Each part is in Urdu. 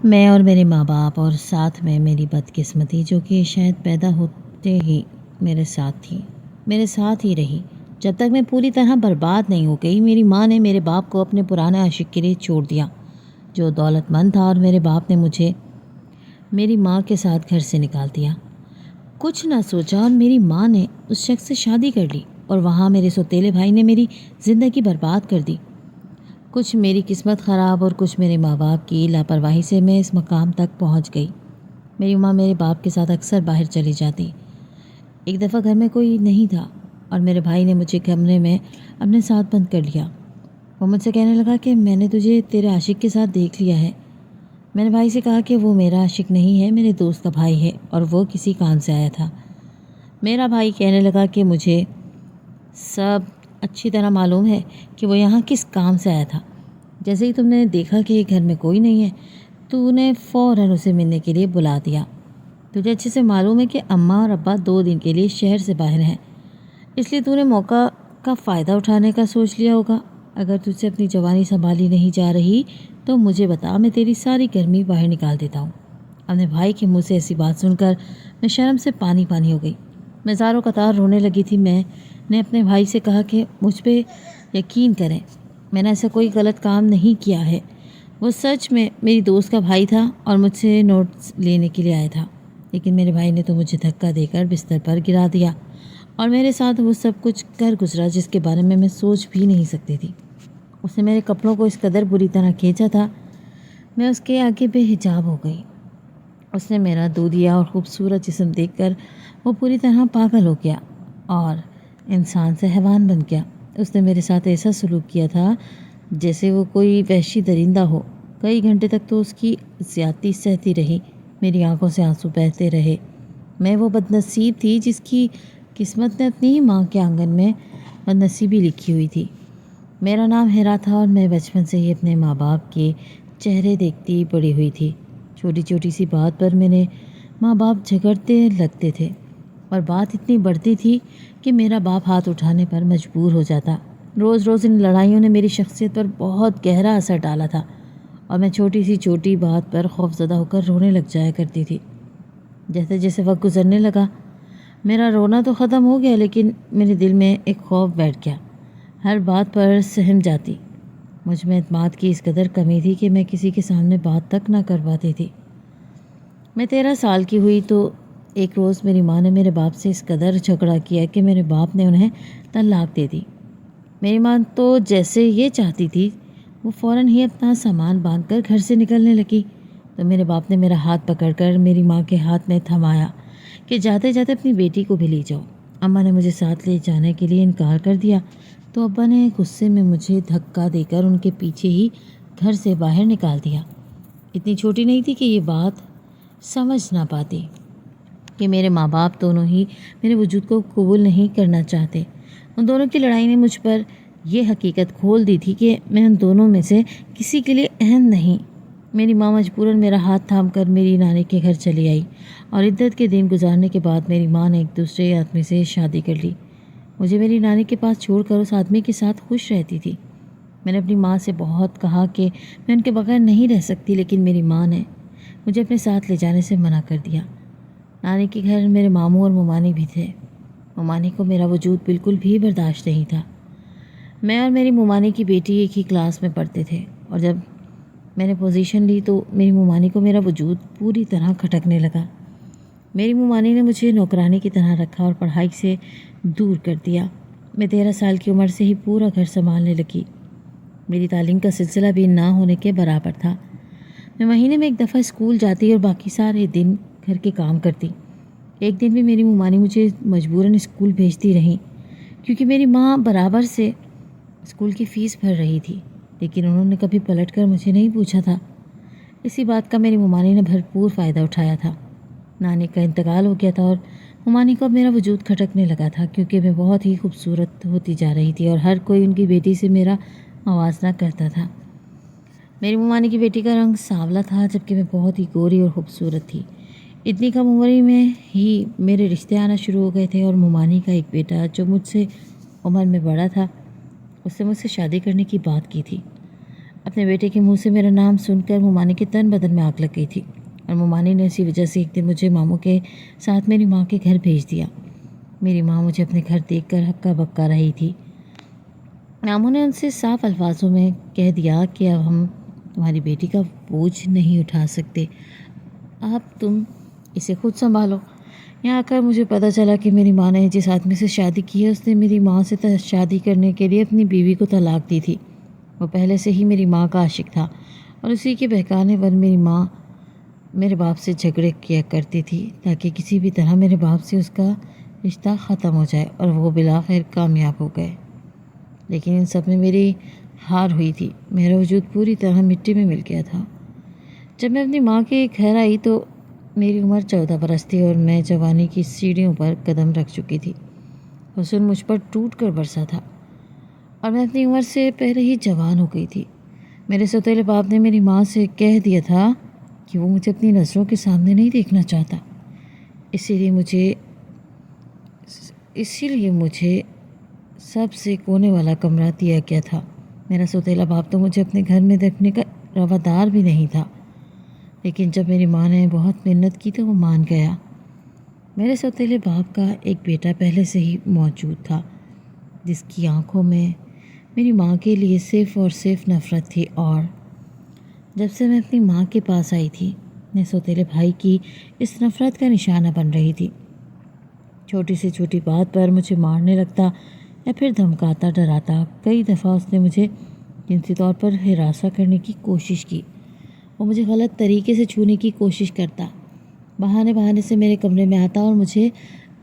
میں اور میرے ماں باپ اور ساتھ میں میری بدقسمتی جو کہ شاید پیدا ہوتے ہی میرے ساتھ ہی رہی جب تک میں پوری طرح برباد نہیں ہو گئی۔ میری ماں نے میرے باپ کو اپنے پرانے عاشق کے لیے چھوڑ دیا جو دولت مند تھا، اور میرے باپ نے مجھے میری ماں کے ساتھ گھر سے نکال دیا۔ کچھ نہ سوچا اور میری ماں نے اس شخص سے شادی کر لی، اور وہاں میرے سوتیلے بھائی نے میری زندگی برباد کر دی۔ کچھ میری قسمت خراب اور کچھ میرے ماں باپ کی لاپرواہی سے میں اس مقام تک پہنچ گئی۔ میری ماں میرے باپ کے ساتھ اکثر باہر چلی جاتی۔ ایک دفعہ گھر میں کوئی نہیں تھا اور میرے بھائی نے مجھے کمرے میں اپنے ساتھ بند کر لیا۔ وہ مجھ سے کہنے لگا کہ میں نے تجھے تیرے عاشق کے ساتھ دیکھ لیا ہے۔ میں نے بھائی سے کہا کہ وہ میرا عاشق نہیں ہے، میرے دوست کا بھائی ہے اور وہ کسی کام سے آیا تھا۔ میرا بھائی کہنے لگا کہ مجھے سب اچھی طرح معلوم ہے کہ وہ یہاں کس کام سے آیا تھا۔ جیسے ہی تم نے دیکھا کہ گھر میں کوئی نہیں ہے تو نے فوراً اسے ملنے کے لیے بلا دیا۔ تجھے اچھے سے معلوم ہے کہ اماں اور ابا 2 دن کے لیے شہر سے باہر ہیں، اس لیے تو نے موقع کا فائدہ اٹھانے کا سوچ لیا ہوگا۔ اگر تجھ سے اپنی جوانی سنبھالی نہیں جا رہی تو مجھے بتا، میں تیری ساری گرمی باہر نکال دیتا ہوں۔ اپنے بھائی کے منہ سے ایسی بات سن کر میں شرم سے پانی پانی ہو گئی۔ میں زاروں قطار رونے لگی تھی۔ میں نے اپنے بھائی سے کہا کہ مجھ پہ یقین کریں، میں نے ایسا کوئی غلط کام نہیں کیا ہے۔ وہ سچ میں میری دوست کا بھائی تھا اور مجھ سے نوٹس لینے کے لیے آیا تھا، لیکن میرے بھائی نے تو مجھے دھکا دے کر بستر پر گرا دیا اور میرے ساتھ وہ سب کچھ کر گزرا جس کے بارے میں سوچ بھی نہیں سکتی تھی۔ اس نے میرے کپڑوں کو اس قدر بری طرح کھینچا تھا، میں اس کے آگے بے حجاب ہو گئی۔ اس نے میرا دودھیا اور خوبصورت جسم دیکھ کر وہ پوری طرح پاگل ہو گیا اور انسان سے حیوان بن گیا۔ اس نے میرے ساتھ ایسا سلوک کیا تھا جیسے وہ کوئی وحشی درندہ ہو۔ کئی گھنٹے تک تو اس کی زیادتی سہتی رہی، میری آنکھوں سے آنسو بہتے رہے۔ میں وہ بدنصیب تھی جس کی قسمت نے اپنی ہی ماں کے آنگن میں بدنصیبی لکھی ہوئی تھی۔ میرا نام ہیرا تھا اور میں بچپن سے ہی اپنے ماں باپ کے چہرے دیکھتی بڑی ہوئی تھی۔ چھوٹی چھوٹی سی بات پر میرے ماں باپ جھگڑتے لگتے تھے اور بات اتنی بڑھتی تھی کہ میرا باپ ہاتھ اٹھانے پر مجبور ہو جاتا۔ روز روز ان لڑائیوں نے میری شخصیت پر بہت گہرا اثر ڈالا تھا اور میں چھوٹی بات پر خوفزدہ ہو کر رونے لگ جایا کرتی تھی۔ جیسے جیسے وقت گزرنے لگا میرا رونا تو ختم ہو گیا، لیکن میرے دل میں ایک خوف بیٹھ گیا۔ ہر بات پر سہم جاتی۔ مجھ میں اعتماد کی اس قدر کمی تھی کہ میں کسی کے سامنے بات تک نہ کر پاتی تھی۔ میں 13 سال کی ہوئی تو ایک روز میری ماں نے میرے باپ سے اس قدر جھگڑا کیا کہ میرے باپ نے انہیں طلاق دے دی۔ میری ماں تو جیسے یہ چاہتی تھی وہ فوراً ہی اپنا سامان باندھ کر گھر سے نکلنے لگی، تو میرے باپ نے میرا ہاتھ پکڑ کر میری ماں کے ہاتھ میں تھمایا کہ جاتے جاتے اپنی بیٹی کو بھی لے جاؤ۔ اماں نے مجھے ساتھ لے جانے کے لیے انکار کر دیا تو ابا نے غصے میں مجھے دھکا دے کر ان کے پیچھے ہی گھر سے باہر نکال دیا۔ اتنی چھوٹی نہیں تھی کہ یہ بات سمجھ نہ پاتی کہ میرے ماں باپ دونوں ہی میرے وجود کو قبول نہیں کرنا چاہتے۔ ان دونوں کی لڑائی نے مجھ پر یہ حقیقت کھول دی تھی کہ میں ان دونوں میں سے کسی کے لیے اہم نہیں۔ میری ماں مجبوراً میرا ہاتھ تھام کر میری نانی کے گھر چلی آئی اور عدت کے دن گزارنے کے بعد میری ماں نے ایک دوسرے آدمی سے شادی کر لی۔ مجھے میری نانی کے پاس چھوڑ کر اس آدمی کے ساتھ خوش رہتی تھی۔ میں نے اپنی ماں سے بہت کہا کہ میں ان کے بغیر نہیں رہ سکتی، لیکن میری ماں نے مجھے اپنے ساتھ لے جانے سے منع کر دیا۔ نانی کے گھر میرے ماموں اور ممانی بھی تھے۔ ممانی کو میرا وجود بالکل بھی برداشت نہیں تھا۔ میں اور میری ممانی کی بیٹی ایک ہی کلاس میں پڑھتے تھے، اور جب میں نے پوزیشن لی تو میری ممانی کو میرا وجود پوری طرح کھٹکنے لگا۔ میری ممانی نے مجھے نوکرانی کی طرح رکھا اور پڑھائی سے دور کر دیا۔ میں 13 سال کی عمر سے ہی پورا گھر سنبھالنے لگی۔ میری تعلیم کا سلسلہ بھی نہ ہونے کے برابر تھا۔ میں مہینے میں ایک دفعہ اسکول جاتی اور باقی سارے دن گھر کے کام کرتی۔ ایک دن بھی میری ممانی مجھے مجبوراً اسکول بھیجتی رہیں کیونکہ میری ماں برابر سے اسکول کی فیس بھر رہی تھی، لیکن انہوں نے کبھی پلٹ کر مجھے نہیں پوچھا تھا۔ اسی بات کا میری ممانی نے بھرپور فائدہ اٹھایا تھا۔ نانی کا انتقال ہو گیا تھا اور ممانی کو اب میرا وجود کھٹکنے لگا تھا کیونکہ میں بہت ہی خوبصورت ہوتی جا رہی تھی اور ہر کوئی ان کی بیٹی سے میرا موازنہ کرتا تھا۔ میری ممانی کی بیٹی کا رنگ سانولا تھا جبکہ میں بہت ہی گوری اور خوبصورت تھی۔ اتنی کم عمری میں ہی میرے رشتے آنا شروع ہو گئے تھے اور ممانی کا ایک بیٹا جو مجھ سے عمر میں بڑا تھا، اس سے مجھ سے شادی کرنے کی بات کی تھی۔ اپنے بیٹے کے منہ سے میرا نام سن کر مومانی کے تن بدن میں آگ لگ گئی تھی، اور مومانی نے اسی وجہ سے ایک دن مجھے ماموں کے ساتھ میری ماں کے گھر بھیج دیا۔ میری ماں مجھے اپنے گھر دیکھ کر ہکا بکا رہی تھی۔ ماموں نے ان سے صاف الفاظوں میں کہہ دیا کہ اب ہم تمہاری بیٹی کا بوجھ نہیں اٹھا سکتے، اب تم اسے خود سنبھالو۔ یہاں آ کر مجھے پتہ چلا کہ میری ماں نے جس آدمی سے شادی کی ہے اس نے میری ماں سے شادی کرنے کے لیے اپنی بیوی کو طلاق دی تھی۔ وہ پہلے سے ہی میری ماں کا عاشق تھا، اور اسی کے بہکانے پر میری ماں میرے باپ سے جھگڑے کیا کرتی تھی تاکہ کسی بھی طرح میرے باپ سے اس کا رشتہ ختم ہو جائے، اور وہ بالآخر کامیاب ہو گئے۔ لیکن ان سب میں میری ہار ہوئی تھی، میرا وجود پوری طرح مٹی میں مل گیا تھا۔ جب میں اپنی ماں کے گھر آئی تو میری عمر 14 برس تھی، اور میں جوانی کی سیڑھیوں پر قدم رکھ چکی تھی۔ حسن مجھ پر ٹوٹ کر برسا تھا، اور میں اپنی عمر سے پہلے ہی جوان ہو گئی تھی۔ میرے سوتیلے باپ نے میری ماں سے کہہ دیا تھا کہ وہ مجھے اپنی نظروں کے سامنے نہیں دیکھنا چاہتا، اسی لیے مجھے سب سے کونے والا کمرہ دیا گیا تھا۔ میرا سوتیلا باپ تو مجھے اپنے گھر میں رکھنے کا روادار بھی نہیں تھا، لیکن جب میری ماں نے بہت محنت کی تو وہ مان گیا۔ میرے سوتیلے باپ کا ایک بیٹا پہلے سے ہی موجود تھا، جس کی آنکھوں میں میری ماں کے لیے صرف اور صرف نفرت تھی، اور جب سے میں اپنی ماں کے پاس آئی تھی میں سوتیلے بھائی کی اس نفرت کا نشانہ بن رہی تھی۔ چھوٹی سے چھوٹی بات پر مجھے مارنے لگتا یا پھر دھمکاتا ڈراتا۔ کئی دفعہ اس نے مجھے جنسی طور پر ہراساں کرنے کی کوشش کی۔ وہ مجھے غلط طریقے سے چھونے کی کوشش کرتا، بہانے سے میرے کمرے میں آتا اور مجھے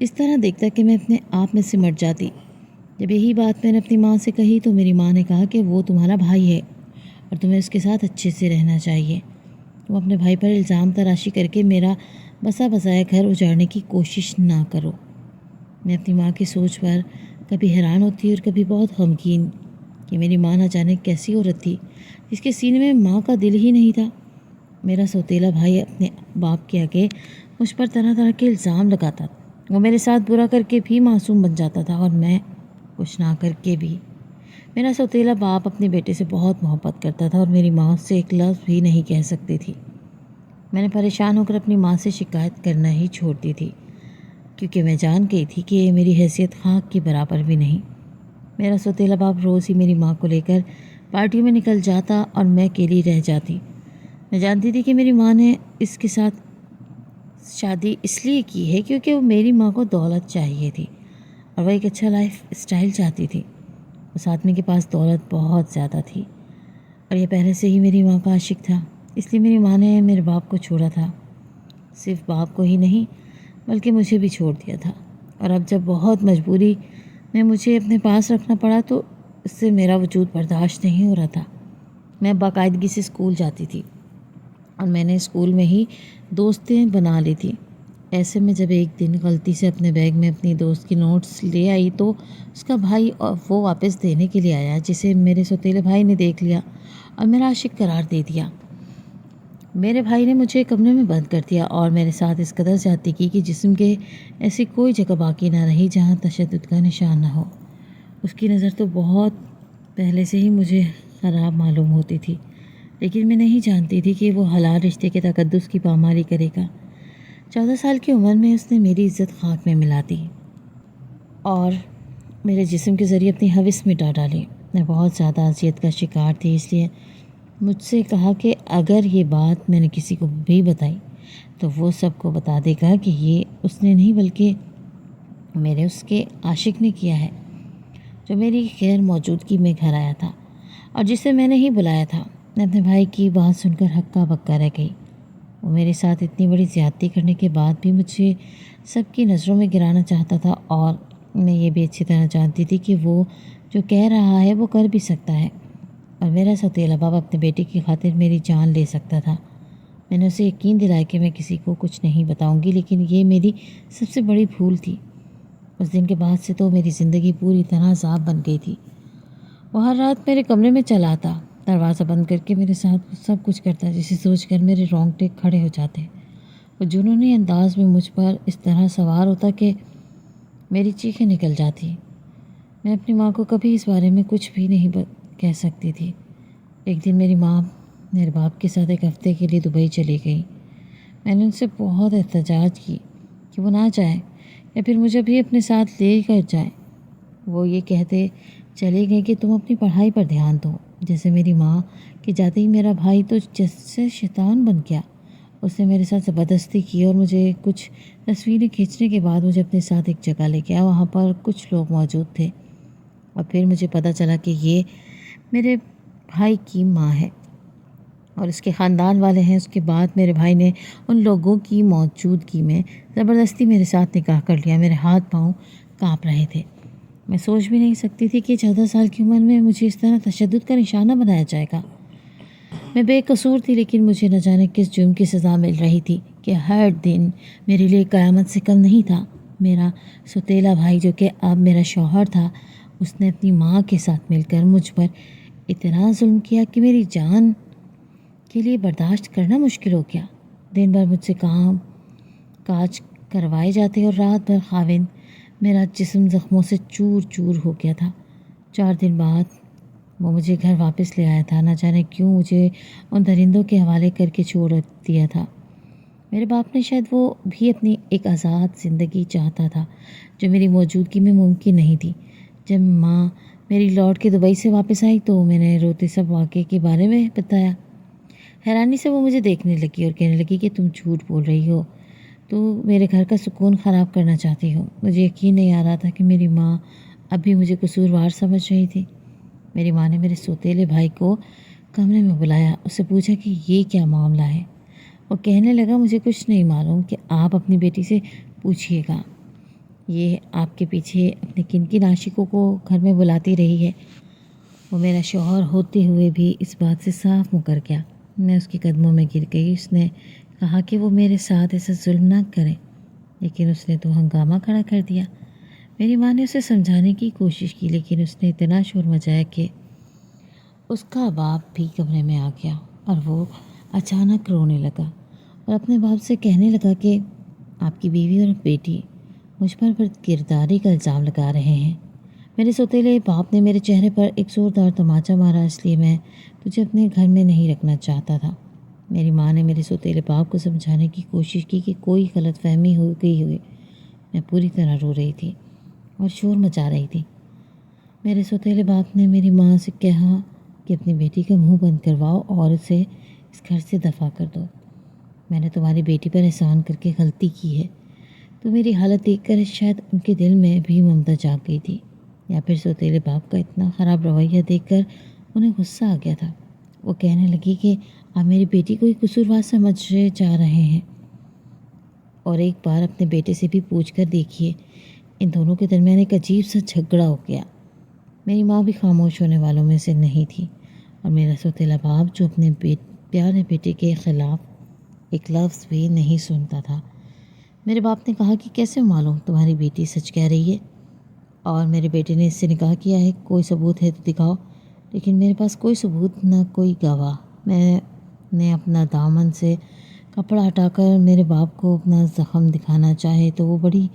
اس طرح دیکھتا کہ میں اپنے آپ میں سمٹ جاتی۔ جب یہی بات میں نے اپنی ماں سے کہی تو میری ماں نے کہا کہ وہ تمہارا بھائی ہے اور تمہیں اس کے ساتھ اچھے سے رہنا چاہیے۔ تم اپنے بھائی پر الزام تراشی کر کے میرا بسا بسایا گھر اجاڑنے کی کوشش نہ کرو۔ میں اپنی ماں کی سوچ پر کبھی حیران ہوتی اور کبھی بہت غمگین کہ میری ماں نہ جانے کیسی عورت تھی جس کے سینے میں ماں کا دل ہی نہیں تھا۔ میرا سوتیلا بھائی اپنے باپ کے آگے مجھ پر طرح طرح کے الزام لگاتا تھا۔ وہ میرے ساتھ برا کر کے بھی معصوم بن جاتا تھا، اور میں کچھ نہ کر کے بھی۔ میرا سوتیلا باپ اپنے بیٹے سے بہت محبت کرتا تھا، اور میری ماں اس سے ایک لفظ بھی نہیں کہہ سکتی تھی۔ میں نے پریشان ہو کر اپنی ماں سے شکایت کرنا ہی چھوڑ دی تھی، کیونکہ میں جان گئی تھی کہ میری حیثیت خاک کے برابر بھی نہیں۔ میرا سوتیلا باپ روز ہی میری ماں کو لے کر پارٹیوں میں نکل جاتا اور میں اکیلی رہ جاتی۔ میں جانتی تھی کہ میری ماں نے اس کے ساتھ شادی اس لیے کی ہے کیونکہ وہ میری ماں کو دولت چاہیے تھی، اور وہ ایک اچھا لائف اسٹائل چاہتی تھی۔ اس آدمی کے پاس دولت بہت زیادہ تھی، اور یہ پہلے سے ہی میری ماں کا عاشق تھا، اس لیے میری ماں نے میرے باپ کو چھوڑا تھا۔ صرف باپ کو ہی نہیں بلکہ مجھے بھی چھوڑ دیا تھا، اور اب جب بہت مجبوری میں مجھے اپنے پاس رکھنا پڑا تو اس سے میرا وجود برداشت نہیں ہو رہا تھا۔ میں باقاعدگی سے اسکول جاتی تھی، اور میں نے اسکول میں ہی دوستیں بنا لی تھی۔ ایسے میں جب ایک دن غلطی سے اپنے بیگ میں اپنی دوست کی نوٹس لے آئی تو اس کا بھائی وہ واپس دینے کے لیے آیا، جسے میرے سوتیلے بھائی نے دیکھ لیا اور میرا عاشق قرار دے دیا۔ میرے بھائی نے مجھے کمرے میں بند کر دیا اور میرے ساتھ اس قدر زیادتی کی کہ جسم کے ایسی کوئی جگہ باقی نہ رہی جہاں تشدد کا نشان نہ ہو۔ اس کی نظر تو بہت پہلے سے ہی مجھے خراب معلوم ہوتی تھی، لیکن میں نہیں جانتی تھی کہ وہ حلال رشتے کے تقدس کی پامالی کرے گا۔ 14 سال کی عمر میں اس نے میری عزت خاک میں ملا دی اور میرے جسم کے ذریعے اپنی ہوس مٹا ڈالی۔ میں بہت زیادہ اذیت کا شکار تھی، اس لیے مجھ سے کہا کہ اگر یہ بات میں نے کسی کو بھی بتائی تو وہ سب کو بتا دے گا کہ یہ اس نے نہیں بلکہ اس کے عاشق نے کیا ہے، جو میری غیر موجودگی میں گھر آیا تھا اور جسے میں نے ہی بلایا تھا۔ میں اپنے بھائی کی بات سن کر ہکا بکا رہ گئی۔ وہ میرے ساتھ اتنی بڑی زیادتی کرنے کے بعد بھی مجھے سب کی نظروں میں گرانا چاہتا تھا، اور میں یہ بھی اچھی طرح جانتی تھی کہ وہ جو کہہ رہا ہے وہ کر بھی سکتا ہے، اور میرا سوتیلا باپ اپنے بیٹے کی خاطر میری جان لے سکتا تھا۔ میں نے اسے یقین دلایا کہ میں کسی کو کچھ نہیں بتاؤں گی، لیکن یہ میری سب سے بڑی بھول تھی۔ اس دن کے بعد سے تو میری زندگی پوری طرح عذاب بن گئی تھی۔ وہ ہر رات میرے کمرے میں چلا آتا، دروازہ بند کر کے میرے ساتھ سب کچھ کرتا، جسے سوچ کر میرے رونگٹے کھڑے ہو جاتے۔ وہ جنونی انداز میں مجھ پر اس طرح سوار ہوتا کہ میری چیخیں نکل جاتی۔ میں اپنی ماں کو کبھی اس بارے میں کچھ بھی نہیں کہہ سکتی تھی، ایک دن میری ماں میرے باپ کے ساتھ ایک ہفتے کے لیے دبئی چلی گئی۔ میں نے ان سے بہت احتجاج کی کہ وہ نہ جائیں یا پھر مجھے بھی اپنے ساتھ لے کر جائیں۔ وہ یہ کہتے چلے گئے کہ تم اپنی پڑھائی پر دھیان دو۔ جیسے میری ماں کہ جاتے ہی میرا بھائی تو جیسے شیطان بن گیا۔ اس نے میرے ساتھ زبردستی کی اور مجھے کچھ تصویریں کھینچنے کے بعد مجھے اپنے ساتھ ایک جگہ لے گیا۔ وہاں پر کچھ لوگ موجود تھے اور پھر مجھے پتہ چلا کہ یہ میرے بھائی کی ماں ہے اور اس کے خاندان والے ہیں۔ اس کے بعد میرے بھائی نے ان لوگوں کی موجودگی میں زبردستی میرے ساتھ نکاح کر لیا۔ میرے ہاتھ پاؤں کانپ رہے تھے۔ میں سوچ بھی نہیں سکتی تھی کہ 14 سال کی عمر میں مجھے اس طرح تشدد کا نشانہ بنایا جائے گا۔ میں بے قصور تھی، لیکن مجھے نہ جانے کس جرم کی سزا مل رہی تھی کہ ہر دن میرے لیے قیامت سے کم نہیں تھا۔ میرا سوتیلا بھائی جو کہ اب میرا شوہر تھا، اس نے اپنی ماں کے ساتھ مل کر مجھ پر اتنا ظلم کیا کہ میری جان کے لیے برداشت کرنا مشکل ہو گیا۔ دن بھر مجھ سے کام کاج کروائے جاتے اور رات بھر خاوند میرا جسم زخموں سے چور چور ہو گیا تھا۔ 4 دن بعد وہ مجھے گھر واپس لے آیا تھا۔ نہ جانے کیوں مجھے ان درندوں کے حوالے کر کے چھوڑ دیا تھا۔ میرے باپ نے شاید وہ بھی اپنی ایک آزاد زندگی چاہتا تھا جو میری موجودگی میں ممکن نہیں تھی۔ جب ماں میری لوٹ کے دبئی سے واپس آئی تو میں نے روتے سب واقعے کے بارے میں بتایا۔ حیرانی سے وہ مجھے دیکھنے لگی اور کہنے لگی کہ تم جھوٹ بول رہی ہو، تو میرے گھر کا سکون خراب کرنا چاہتی ہو۔ مجھے یقین نہیں آ رہا تھا کہ میری ماں اب بھی مجھے قصوروار سمجھ رہی تھی۔ میری ماں نے میرے سوتیلے بھائی کو کمرے میں بلایا، اس سے پوچھا کہ یہ کیا معاملہ ہے۔ وہ کہنے لگا مجھے کچھ نہیں معلوم کہ آپ اپنی بیٹی سے پوچھیے گا، یہ آپ کے پیچھے اپنے کن کن عاشقوں کو گھر میں بلاتی رہی ہے۔ وہ میرا شوہر ہوتے ہوئے بھی اس بات سے صاف مکر گیا۔ میں اس کے قدموں میں گر گئی۔ اس نے کہا کہ وہ میرے ساتھ ایسا ظلم نہ کرے، لیکن اس نے تو ہنگامہ کھڑا کر دیا۔ میری ماں نے اسے سمجھانے کی کوشش کی، لیکن اس نے اتنا شور مچایا کہ اس کا باپ بھی کمرے میں آ گیا اور وہ اچانک رونے لگا اور اپنے باپ سے کہنے لگا کہ آپ کی بیوی اور بیٹی مجھ پر کرداری کا الزام لگا رہے ہیں۔ میرے سوتیلے باپ نے میرے چہرے پر ایک زوردار تماچا مارا، اس لیے میں تجھے اپنے گھر میں نہیں رکھنا چاہتا تھا۔ میری ماں نے میرے سوتیلے باپ کو سمجھانے کی کوشش کی کہ کوئی غلط فہمی ہو گئی ہوئی۔ میں پوری طرح رو رہی تھی اور شور مچا رہی تھی۔ میرے سوتیلے باپ نے میری ماں سے کہا کہ اپنی بیٹی کا منہ بند کرواؤ اور اسے اس گھر سے دفع کر دو۔ میں نے تمہاری بیٹی پر احسان کر کے غلطی کی ہے۔ تو میری حالت دیکھ کر شاید ان کے دل میں بھی ممتا جاگ گئی تھی، یا پھر سوتیلے باپ کا اتنا خراب رویہ دیکھ کر انہیں غصہ آ گیا تھا۔ وہ کہنے لگی کہ آپ میری بیٹی کو ہی قصوروار سمجھے جا رہے ہیں، اور ایک بار اپنے بیٹے سے بھی پوچھ کر دیکھیے۔ ان دونوں کے درمیان ایک عجیب سا جھگڑا ہو گیا۔ میری ماں بھی خاموش ہونے والوں میں سے نہیں تھی، اور میرا سوتیلا باپ جو اپنے پیارے بیٹے کے خلاف ایک لفظ بھی نہیں سنتا تھا۔ میرے باپ نے کہا کہ کیسے معلوم تمہاری بیٹی سچ کہہ رہی ہے، اور میرے بیٹے نے اس سے نکاح کیا ہے، کوئی ثبوت ہے تو دکھاؤ۔ لیکن میرے پاس کوئی ثبوت نہ کوئی گواہ۔ میں نے اپنا دامن سے کپڑا ہٹا کر میرے باپ کو اپنا زخم دکھانا چاہے تو وہ بڑی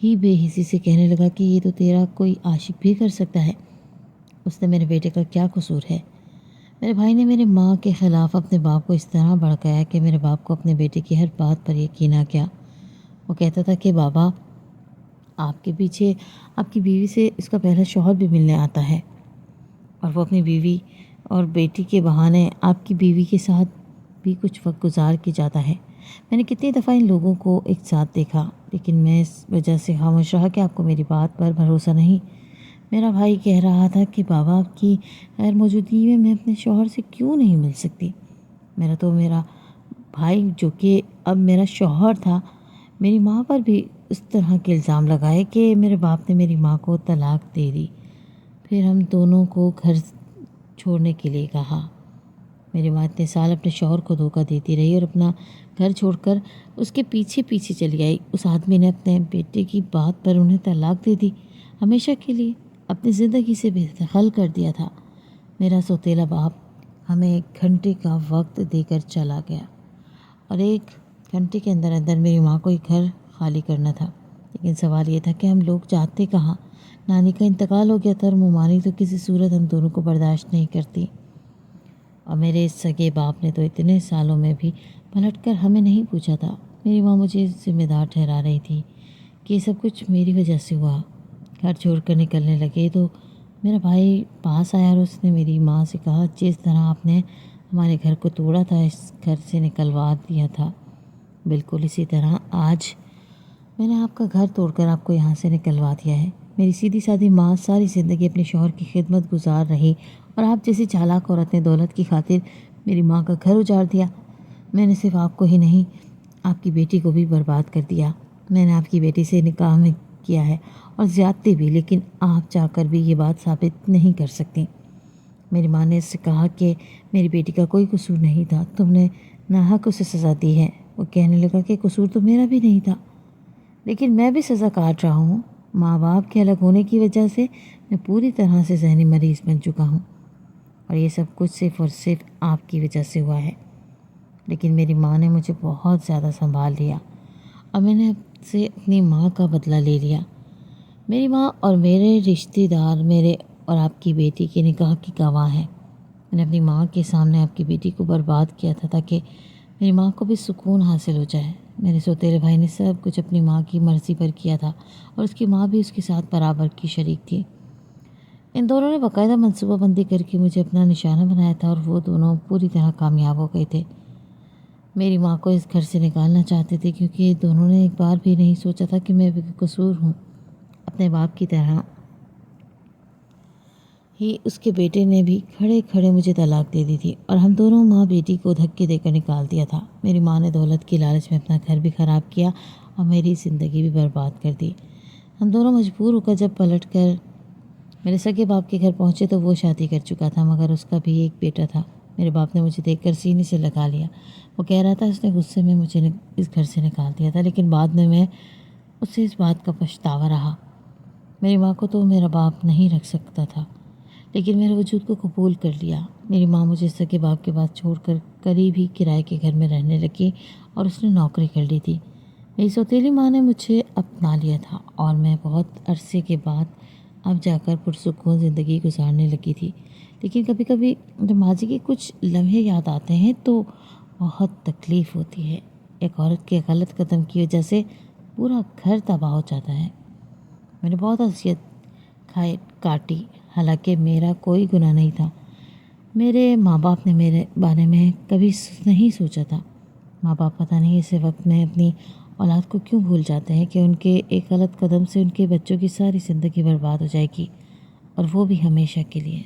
ہی بے حسی سے کہنے لگا کہ یہ تو تیرا کوئی عاشق بھی کر سکتا ہے، اس نے میرے بیٹے کا کیا قصور ہے۔ میرے بھائی نے میرے ماں کے خلاف اپنے باپ کو اس طرح بھڑکایا کہ میرے باپ کو اپنے بیٹے کی ہر بات پر یقین آ گیا۔ وہ کہتا تھا کہ بابا، آپ کے پیچھے آپ کی بیوی سے اس کا پہلا شوہر بھی ملنے آتا ہے، اور وہ اپنی بیوی اور بیٹی کے بہانے آپ کی بیوی کے ساتھ بھی کچھ وقت گزار کے جاتا ہے۔ میں نے کتنی دفعہ ان لوگوں کو ایک ساتھ دیکھا، لیکن میں اس وجہ سے خاموش رہا کہ آپ کو میری بات پر بھروسہ نہیں۔ میرا بھائی کہہ رہا تھا کہ بابا، آپ کی غیر موجودگی میں اپنے شوہر سے کیوں نہیں مل سکتی۔ میرا بھائی جو کہ اب میرا شوہر تھا، میری ماں پر بھی اس طرح کے الزام لگائے کہ میرے باپ نے میری ماں کو طلاق دے دی، پھر ہم دونوں کو گھر چھوڑنے کے لیے کہا۔ میری ماں اتنے سال اپنے شوہر کو دھوکہ دیتی رہی اور اپنا گھر چھوڑ کر اس کے پیچھے پیچھے چلی آئی۔ اس آدمی نے اپنے بیٹے کی بات پر انہیں طلاق دے دی، ہمیشہ کے لیے اپنی زندگی سے بے دخل کر دیا تھا۔ میرا سوتیلا باپ ہمیں 1 گھنٹے کا وقت دے کر چلا گیا، اور 1 گھنٹے کے اندر اندر میری ماں کو ایک گھر خالی کرنا تھا۔ لیکن سوال یہ تھا کہ ہم لوگ جاتے کہاں؟ نانی کا انتقال ہو گیا تھا اور ممانی تو کسی صورت ہم دونوں کو برداشت نہیں کرتی۔ اور میرے سگے باپ نے تو اتنے سالوں میں بھی پلٹ کر ہمیں نہیں پوچھا تھا۔ میری ماں مجھے ذمہ دار ٹھہرا رہی تھی کہ یہ سب کچھ میری وجہ سے ہوا۔ گھر چھوڑ کر نکلنے لگے تو میرا بھائی پاس آیا اور اس نے میری ماں سے کہا، جس طرح آپ نے ہمارے گھر کو توڑا تھا، اس گھر سے نکلوا دیا تھا، بالکل اسی طرح آج میں نے آپ کا گھر توڑ کر آپ کو یہاں سے نکلوا دیا ہے۔ میری سیدھی سادھی ماں ساری زندگی اپنے شوہر کی خدمت گزار رہی اور آپ جیسی چالاک عورت نے دولت کی خاطر میری ماں کا گھر اجاڑ دیا۔ میں نے صرف آپ کو ہی نہیں، آپ کی بیٹی کو بھی برباد کر دیا۔ میں نے آپ کی بیٹی سے نکاح میں کیا ہے اور زیادتی بھی، لیکن آپ چاہ کر بھی یہ بات ثابت نہیں کر سکتی۔ میری ماں نے اس سے کہا کہ میری بیٹی کا کوئی قصور نہیں تھا، تم نے ناحق اسے سزا دی ہے۔ وہ کہنے لگا کہ قصور تو میرا بھی نہیں تھا، لیکن میں بھی سزا کاٹ رہا ہوں۔ ماں باپ کے الگ ہونے کی وجہ سے میں پوری طرح سے ذہنی مریض بن چکا ہوں، اور یہ سب کچھ صرف اور صرف آپ کی وجہ سے ہوا ہے۔ لیکن میری ماں نے مجھے بہت زیادہ سنبھال لیا اور میں نے اب سے اپنی ماں کا بدلہ لے لیا۔ میری ماں اور میرے رشتہ دار میرے اور آپ کی بیٹی کے نکاح کی گواہ ہیں۔ میں نے اپنی ماں کے سامنے آپ کی بیٹی کو برباد کیا تھا تاکہ میری ماں کو بھی سکون حاصل ہو جائے۔ میرے سوتیلے بھائی نے سب کچھ اپنی ماں کی مرضی پر کیا تھا اور اس کی ماں بھی اس کے ساتھ برابر کی شریک تھی۔ ان دونوں نے باقاعدہ منصوبہ بندی کر کے مجھے اپنا نشانہ بنایا تھا اور وہ دونوں پوری طرح کامیاب ہو گئے تھے۔ میری ماں کو اس گھر سے نکالنا چاہتے تھے کیونکہ دونوں نے ایک بار بھی نہیں سوچا تھا کہ میں بے قصور ہوں۔ اپنے باپ کی طرح ہی اس کے بیٹے نے بھی کھڑے کھڑے مجھے طلاق دے دی تھی اور ہم دونوں ماں بیٹی کو دھکے دے کر نکال دیا تھا۔ میری ماں نے دولت کی لالچ میں اپنا گھر بھی خراب کیا اور میری زندگی بھی برباد کر دی۔ ہم دونوں مجبور ہو کر جب پلٹ کر میرے سگے باپ کے گھر پہنچے تو وہ شادی کر چکا تھا، مگر اس کا بھی ایک بیٹا تھا۔ میرے باپ نے مجھے دیکھ کر سینے سے لگا لیا۔ وہ کہہ رہا تھا اس نے غصے میں مجھے اس گھر سے نکال دیا تھا، لیکن بعد میں اسے اس بات کا پچھتاوا رہا۔ میری ماں کو تو میرا باپ نہیں رکھ سکتا تھا، لیکن میرے وجود کو قبول کر لیا۔ میری ماں مجھے سگے باپ کے بعد چھوڑ کر قریب ہی کرائے کے گھر میں رہنے لگی اور اس نے نوکری کر لی تھی۔ میری سوتیلی ماں نے مجھے اپنا لیا تھا اور میں بہت عرصے کے بعد اب جا کر پرسکون زندگی گزارنے لگی تھی۔ لیکن کبھی کبھی جب ماضی کے کچھ لمحے یاد آتے ہیں تو بہت تکلیف ہوتی ہے۔ ایک عورت کے غلط قدم کی وجہ سے پورا گھر تباہ ہو جاتا ہے۔ میں نے بہت اذیت کاٹی، حالانکہ میرا کوئی گناہ نہیں تھا۔ میرے ماں باپ نے میرے بارے میں کبھی نہیں سوچا تھا۔ ماں باپ پتہ نہیں ایسے وقت میں اپنی اولاد کو کیوں بھول جاتے ہیں کہ ان کے ایک غلط قدم سے ان کے بچوں کی ساری زندگی برباد ہو جائے گی، اور وہ بھی ہمیشہ کے لیے۔